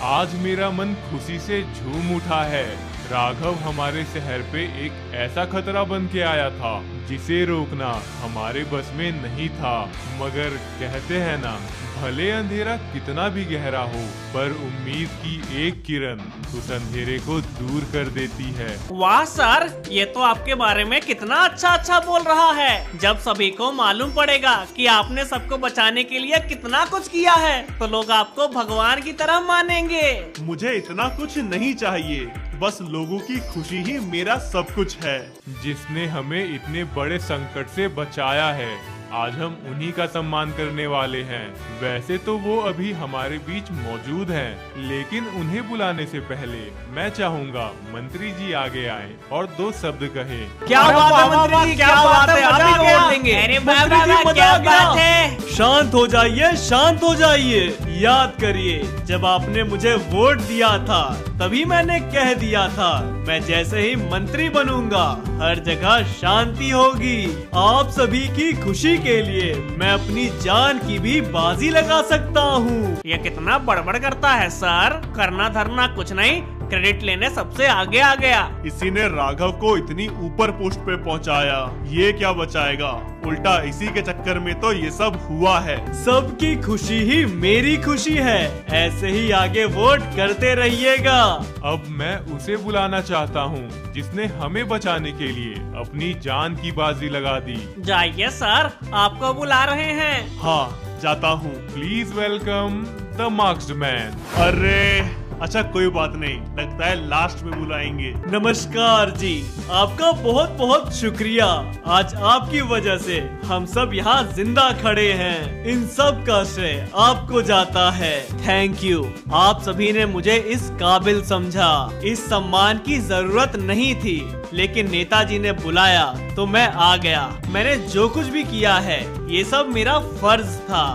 आज मेरा मन खुशी से झूम उठा है। राघव हमारे शहर पे एक ऐसा खतरा बन के आया था जिसे रोकना हमारे बस में नहीं था। मगर कहते हैं ना, भले अंधेरा कितना भी गहरा हो, पर उम्मीद की एक किरण उस अंधेरे को दूर कर देती है। वाह सर, ये तो आपके बारे में कितना अच्छा बोल रहा है। जब सभी को मालूम पड़ेगा कि आपने सबको बचाने के लिए कितना कुछ किया है, तो लोग आपको भगवान की तरह मानेंगे। मुझे इतना कुछ नहीं चाहिए, बस लोगों की खुशी ही मेरा सब कुछ है। जिसने हमें इतने बड़े संकट से बचाया है, आज हम उन्हीं का सम्मान करने वाले हैं। वैसे तो वो अभी हमारे बीच मौजूद हैं, लेकिन उन्हें बुलाने से पहले मैं चाहूँगा मंत्री जी आगे आए और दो शब्द कहें। क्या बात है मंत्री जी, क्या बात है, आप ही बोल देंगे। अरे बाबा क्या बात है। शांत हो जाइए, शांत हो जाइए। याद करिए, जब आपने मुझे वोट दिया था तभी मैंने कह दिया था, मैं जैसे ही मंत्री बनूंगा हर जगह शांति होगी। आप सभी की खुशी के लिए मैं अपनी जान की भी बाजी लगा सकता हूँ। ये कितना बड़बड़ करता है सर, करना धरना कुछ नहीं, क्रेडिट लेने सबसे आगे आ गया। इसी ने राघव को इतनी ऊपर पोस्ट पे पहुंचाया, ये क्या बचाएगा। उल्टा इसी के चक्कर में तो ये सब हुआ है। सबकी खुशी ही मेरी खुशी है, ऐसे ही आगे वोट करते रहिएगा। अब मैं उसे बुलाना चाहता हूँ जिसने हमें बचाने के लिए अपनी जान की बाजी लगा दी। जाइए सर, आपको बुला रहे हैं। हाँ, जाता हूँ। Please welcome the marked man. अरे अच्छा, कोई बात नहीं, लगता है लास्ट में बुलाएंगे। नमस्कार जी, आपका बहुत बहुत शुक्रिया। आज आपकी वजह से हम सब यहाँ जिंदा खड़े हैं। इन सब का श्रेय आपको जाता है। Thank you. आप सभी ने मुझे इस काबिल समझा। इस सम्मान की जरूरत नहीं थी, लेकिन नेताजी ने बुलाया तो मैं आ गया। मैंने जो कुछ भी किया है ये सब मेरा फर्ज था।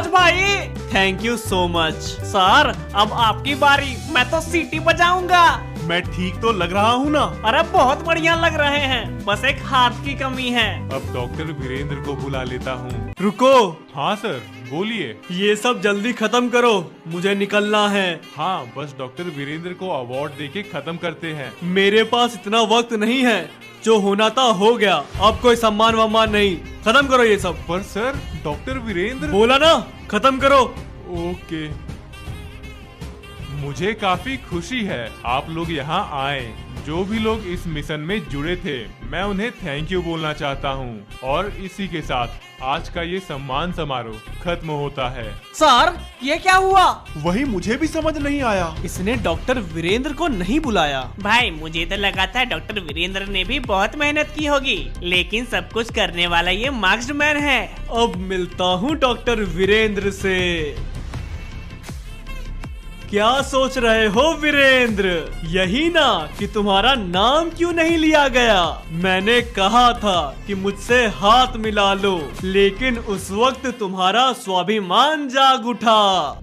भाई thank you so much. Sir, अब आपकी बारी, मैं तो सीटी बजाऊंगा। मैं ठीक तो लग रहा हूँ ना? अरे बहुत बढ़िया लग रहे हैं, बस एक हाथ की कमी है। अब डॉक्टर वीरेंद्र को बुला लेता हूँ। रुको। हाँ सर, बोलिए। ये सब जल्दी खत्म करो, मुझे निकलना है। हाँ, बस डॉक्टर वीरेंद्र को अवार्ड देके खत्म करते हैं। मेरे पास इतना वक्त नहीं है, जो होना था हो गया। अब कोई सम्मान वम्मान नहीं, खत्म करो ये सब। पर सर, डॉक्टर वीरेंद्र। बोला ना, खत्म करो। ओके। मुझे काफी खुशी है आप लोग यहाँ आए। जो भी लोग इस मिशन में जुड़े थे, मैं उन्हें थैंक यू बोलना चाहता हूँ। और इसी के साथ आज का ये सम्मान समारोह खत्म होता है। सर, ये क्या हुआ? वही मुझे भी समझ नहीं आया। इसने डॉक्टर वीरेंद्र को नहीं बुलाया। भाई, मुझे तो लगा था डॉक्टर वीरेंद्र ने भी बहुत मेहनत की होगी, लेकिन सब कुछ करने वाला ये मार्क्स्ड मैन है। अब मिलता हूँ डॉक्टर वीरेंद्र से। क्या सोच रहे हो वीरेंद्र? यही ना कि तुम्हारा नाम क्यों नहीं लिया गया? मैंने कहा था कि मुझसे हाथ मिला लो, लेकिन उस वक्त तुम्हारा स्वाभिमान जाग उठा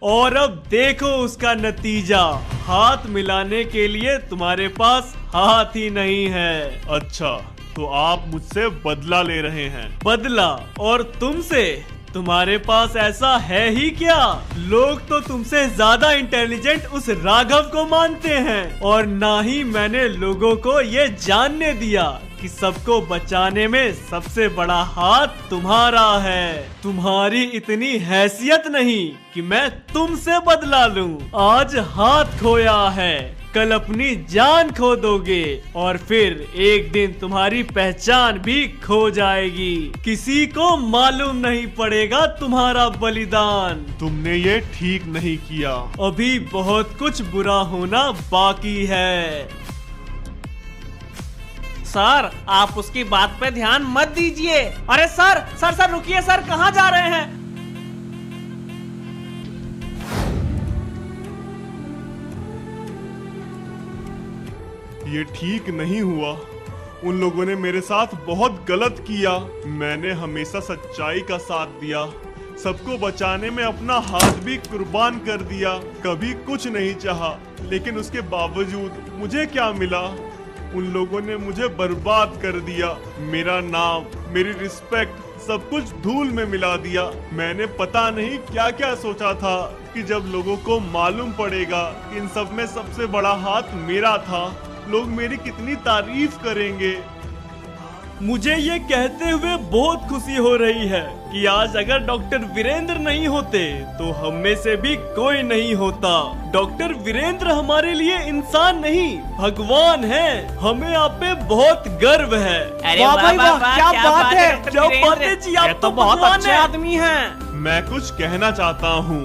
और अब देखो उसका नतीजा। हाथ मिलाने के लिए तुम्हारे पास हाथ ही नहीं है। अच्छा, तो आप मुझसे बदला ले रहे हैं? बदला? और तुमसे? तुम्हारे पास ऐसा है ही क्या? लोग तो तुमसे ज्यादा इंटेलिजेंट उस राघव को मानते हैं, और ना ही मैंने लोगों को ये जानने दिया कि सबको बचाने में सबसे बड़ा हाथ तुम्हारा है। तुम्हारी इतनी हैसियत नहीं कि मैं तुमसे बदला लूं। आज हाथ खोया है, कल अपनी जान खो दोगे, और फिर एक दिन तुम्हारी पहचान भी खो जाएगी। किसी को मालूम नहीं पड़ेगा तुम्हारा बलिदान। तुमने ये ठीक नहीं किया। अभी बहुत कुछ बुरा होना बाकी है। सर, आप उसकी बात पे ध्यान मत दीजिए। अरे सर सर सर रुकिए सर, कहाँ जा रहे हैं? ये ठीक नहीं हुआ। उन लोगों ने मेरे साथ बहुत गलत किया। मैंने हमेशा सच्चाई का साथ दिया, सबको बचाने में अपना हाथ भी कुर्बान कर दिया। कभी कुछ नहीं चाहा, लेकिन उसके बावजूद मुझे क्या मिला? उन लोगों ने मुझे बर्बाद कर दिया। मेरा नाम, मेरी रिस्पेक्ट, सब कुछ धूल में मिला दिया। मैंने पता नहीं क्या क्या सोचा था कि जब लोगों को मालूम पड़ेगा कि इन सब में सबसे बड़ा हाथ मेरा था, लोग मेरी कितनी तारीफ करेंगे। मुझे ये कहते हुए बहुत खुशी हो रही है कि आज अगर डॉक्टर वीरेंद्र नहीं होते तो हम में से भी कोई नहीं होता। डॉक्टर वीरेंद्र हमारे लिए इंसान नहीं, भगवान है। हमें आप पे बहुत गर्व है। अरे वाह भाई वाह, क्या बात है, क्या बात है जी, आप तो बहुत भगवान अच्छे हैं। आदमी हैं। मैं कुछ कहना चाहता हूँ,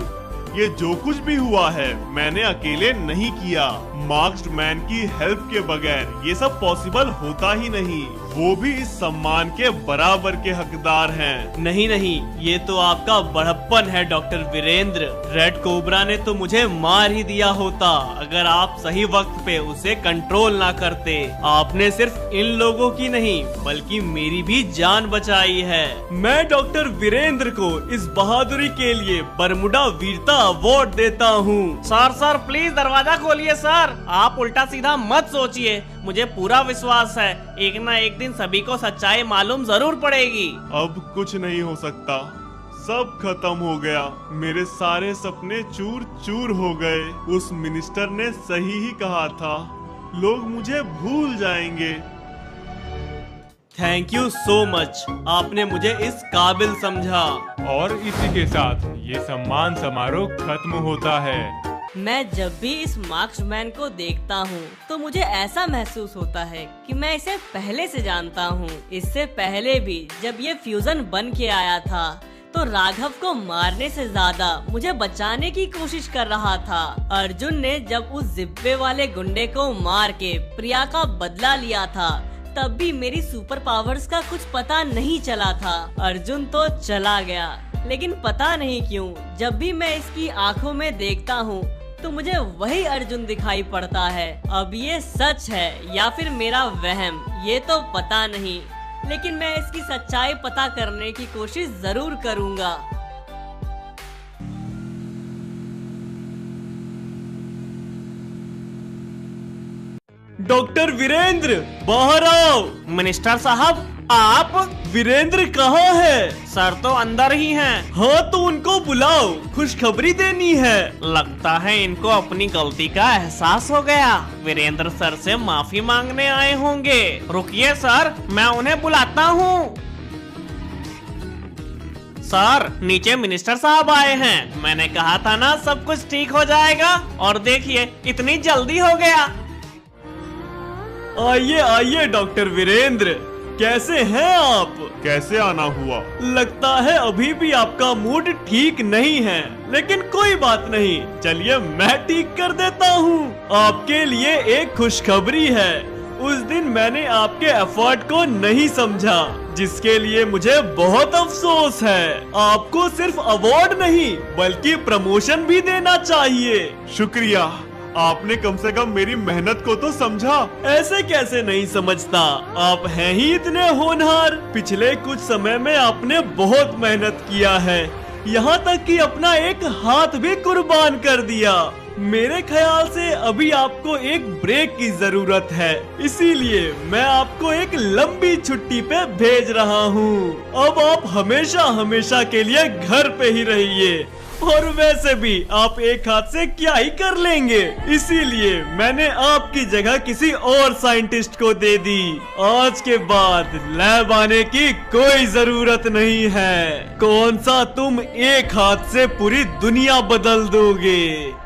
ये जो कुछ भी हुआ है मैंने अकेले नहीं किया। मार्क्स्ड मैन की हेल्प के बगैर ये सब पॉसिबल होता ही नहीं। वो भी इस सम्मान के बराबर के हकदार हैं। नहीं नहीं, ये तो आपका बड़प्पन है डॉक्टर वीरेंद्र। रेड कोबरा ने तो मुझे मार ही दिया होता अगर आप सही वक्त पे उसे कंट्रोल ना करते। आपने सिर्फ इन लोगों की नहीं बल्कि मेरी भी जान बचाई है। मैं डॉक्टर वीरेंद्र को इस बहादुरी के लिए बरमुडा वीरता अवार्ड देता हूँ। सर प्लीज दरवाजा खोलिए सर। आप उल्टा सीधा मत सोचिए, मुझे पूरा विश्वास है एक ना एक दिन सभी को सच्चाई मालूम जरूर पड़ेगी। अब कुछ नहीं हो सकता, सब खत्म हो गया। मेरे सारे सपने चूर चूर हो गए। उस मिनिस्टर ने सही ही कहा था, लोग मुझे भूल जाएंगे। थैंक यू सो मच, आपने मुझे इस काबिल समझा। और इसी के साथ ये सम्मान समारोह खत्म होता है। मैं जब भी इस मार्क्समैन को देखता हूँ तो मुझे ऐसा महसूस होता है कि मैं इसे पहले से जानता हूँ। इससे पहले भी जब ये फ्यूजन बन के आया था तो राघव को मारने से ज्यादा मुझे बचाने की कोशिश कर रहा था। अर्जुन ने जब उस जिब्बे वाले गुंडे को मार के प्रिया का बदला लिया था तब भी मेरी सुपर पावर्स का कुछ पता नहीं चला था। अर्जुन तो चला गया, लेकिन पता नहीं क्यों जब भी मैं इसकी आंखों में देखता हूँ तो मुझे वही अर्जुन दिखाई पड़ता है। अब ये सच है या फिर मेरा वहम, ये तो पता नहीं, लेकिन मैं इसकी सच्चाई पता करने की कोशिश जरूर करूँगा। डॉक्टर वीरेंद्र बाहर आओ। मिनिस्टर साहब आप? वीरेंद्र कहाँ है? सर तो अंदर ही हैं। हाँ तो उनको बुलाओ, खुशखबरी देनी है। लगता है इनको अपनी गलती का एहसास हो गया। वीरेंद्र सर से माफी मांगने आए होंगे। रुकिए सर, मैं उन्हें बुलाता हूँ। सर नीचे मिनिस्टर साहब आए हैं। मैंने कहा था ना सब कुछ ठीक हो जाएगा, और देखिए इतनी जल्दी हो गया। आइए आइए डॉक्टर वीरेंद्र, कैसे हैं आप? कैसे आना हुआ? लगता है अभी भी आपका मूड ठीक नहीं है, लेकिन कोई बात नहीं, चलिए मैं ठीक कर देता हूँ। आपके लिए एक खुशखबरी है। उस दिन मैंने आपके एफर्ट को नहीं समझा, जिसके लिए मुझे बहुत अफसोस है। आपको सिर्फ अवार्ड नहीं बल्कि प्रमोशन भी देना चाहिए। शुक्रिया, आपने कम से कम मेरी मेहनत को तो समझा। ऐसे कैसे नहीं समझता, आप हैं ही इतने होनहार। पिछले कुछ समय में आपने बहुत मेहनत किया है, यहाँ तक कि अपना एक हाथ भी कुर्बान कर दिया। मेरे ख्याल से अभी आपको एक ब्रेक की जरूरत है, इसीलिए मैं आपको एक लंबी छुट्टी पे भेज रहा हूँ। अब आप हमेशा हमेशा के लिए घर पे ही रहिए, और वैसे भी आप एक हाथ से क्या ही कर लेंगे, इसीलिए मैंने आपकी जगह किसी और साइंटिस्ट को दे दी। आज के बाद लैब आने की कोई जरूरत नहीं है। कौन सा तुम एक हाथ से पूरी दुनिया बदल दोगे?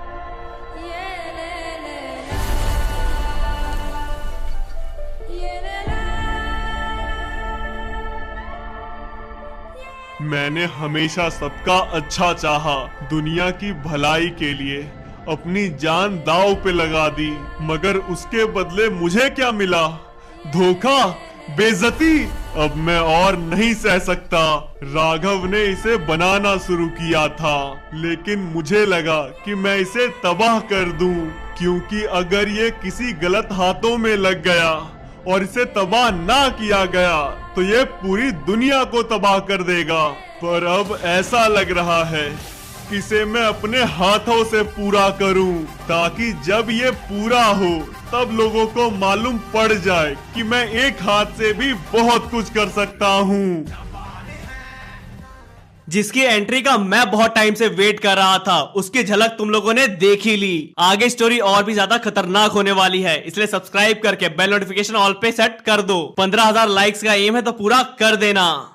मैंने हमेशा सबका अच्छा चाहा, दुनिया की भलाई के लिए अपनी जान दांव पे लगा दी, मगर उसके बदले मुझे क्या मिला? धोखा, बेइज्जती। अब मैं और नहीं सह सकता। राघव ने इसे बनाना शुरू किया था, लेकिन मुझे लगा कि मैं इसे तबाह कर दूं, क्योंकि अगर ये किसी गलत हाथों में लग गया और इसे तबाह ना किया गया तो ये पूरी दुनिया को तबाह कर देगा। पर अब ऐसा लग रहा है इसे मैं अपने हाथों से पूरा करूं, ताकि जब ये पूरा हो तब लोगों को मालूम पड़ जाए कि मैं एक हाथ से भी बहुत कुछ कर सकता हूं। जिसकी एंट्री का मैं बहुत टाइम से वेट कर रहा था, उसकी झलक तुम लोगों ने देख ही ली। आगे स्टोरी और भी ज्यादा खतरनाक होने वाली है, इसलिए सब्सक्राइब करके बेल नोटिफिकेशन ऑल पे सेट कर दो। 15,000 लाइक्स का एम है तो पूरा कर देना।